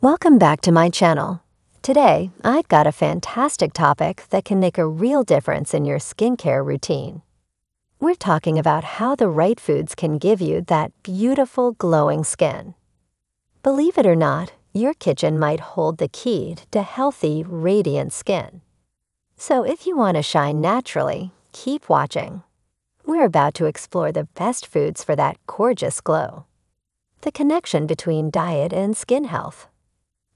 Welcome back to my channel. Today, I've got a fantastic topic that can make a real difference in your skincare routine. We're talking about how the right foods can give you that beautiful, glowing skin. Believe it or not, your kitchen might hold the key to healthy, radiant skin. So if you want to shine naturally, keep watching. We're about to explore the best foods for that gorgeous glow. The connection between diet and skin health.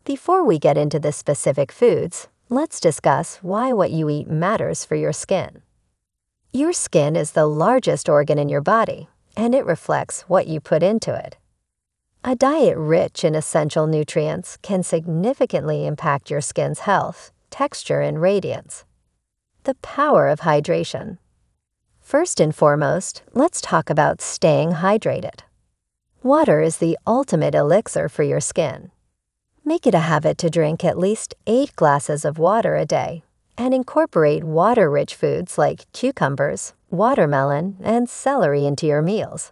Before we get into the specific foods, let's discuss why what you eat matters for your skin. Your skin is the largest organ in your body, and it reflects what you put into it. A diet rich in essential nutrients can significantly impact your skin's health, texture, and radiance. The power of hydration. First and foremost, let's talk about staying hydrated. Water is the ultimate elixir for your skin. Make it a habit to drink at least 8 glasses of water a day and incorporate water-rich foods like cucumbers, watermelon, and celery into your meals.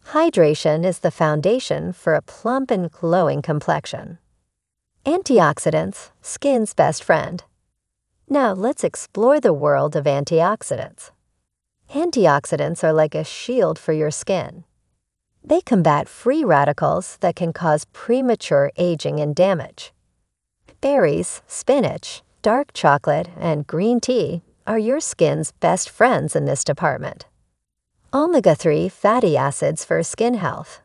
Hydration is the foundation for a plump and glowing complexion. Antioxidants, skin's best friend. Now let's explore the world of antioxidants. Antioxidants are like a shield for your skin. They combat free radicals that can cause premature aging and damage. Berries, spinach, dark chocolate, and green tea are your skin's best friends in this department. Omega-3 fatty acids for skin health.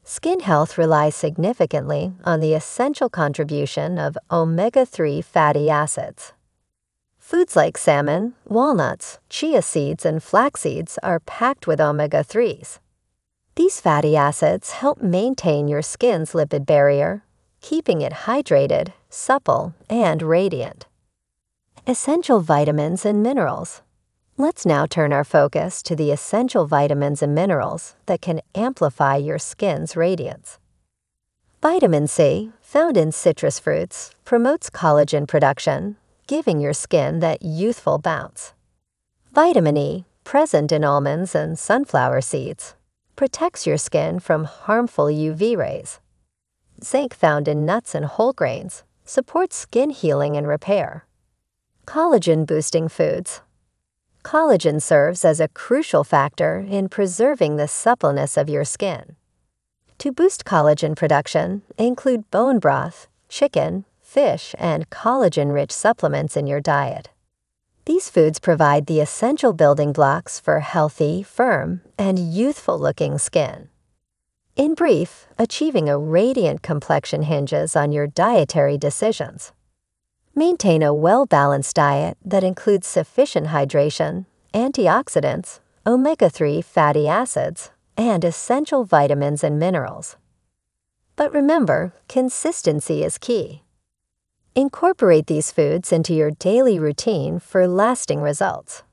Skin health relies significantly on the essential contribution of omega-3 fatty acids. Foods like salmon, walnuts, chia seeds, and flax seeds are packed with omega-3s. These fatty acids help maintain your skin's lipid barrier, keeping it hydrated, supple, and radiant. Essential vitamins and minerals. Let's now turn our focus to the essential vitamins and minerals that can amplify your skin's radiance. Vitamin C, found in citrus fruits, promotes collagen production, giving your skin that youthful bounce. Vitamin E, present in almonds and sunflower seeds, protects your skin from harmful UV rays. Zinc, found in nuts and whole grains, supports skin healing and repair. Collagen-boosting foods. Collagen serves as a crucial factor in preserving the suppleness of your skin. To boost collagen production, include bone broth, chicken, fish, and collagen-rich supplements in your diet. These foods provide the essential building blocks for healthy, firm, and youthful-looking skin. In brief, achieving a radiant complexion hinges on your dietary decisions. Maintain a well-balanced diet that includes sufficient hydration, antioxidants, omega-3 fatty acids, and essential vitamins and minerals. But remember, consistency is key. Incorporate these foods into your daily routine for lasting results.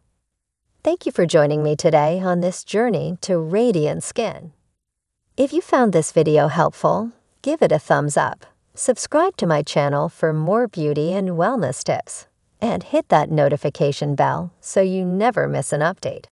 Thank you for joining me today on this journey to radiant skin. If you found this video helpful, give it a thumbs up, subscribe to my channel for more beauty and wellness tips, and hit that notification bell so you never miss an update.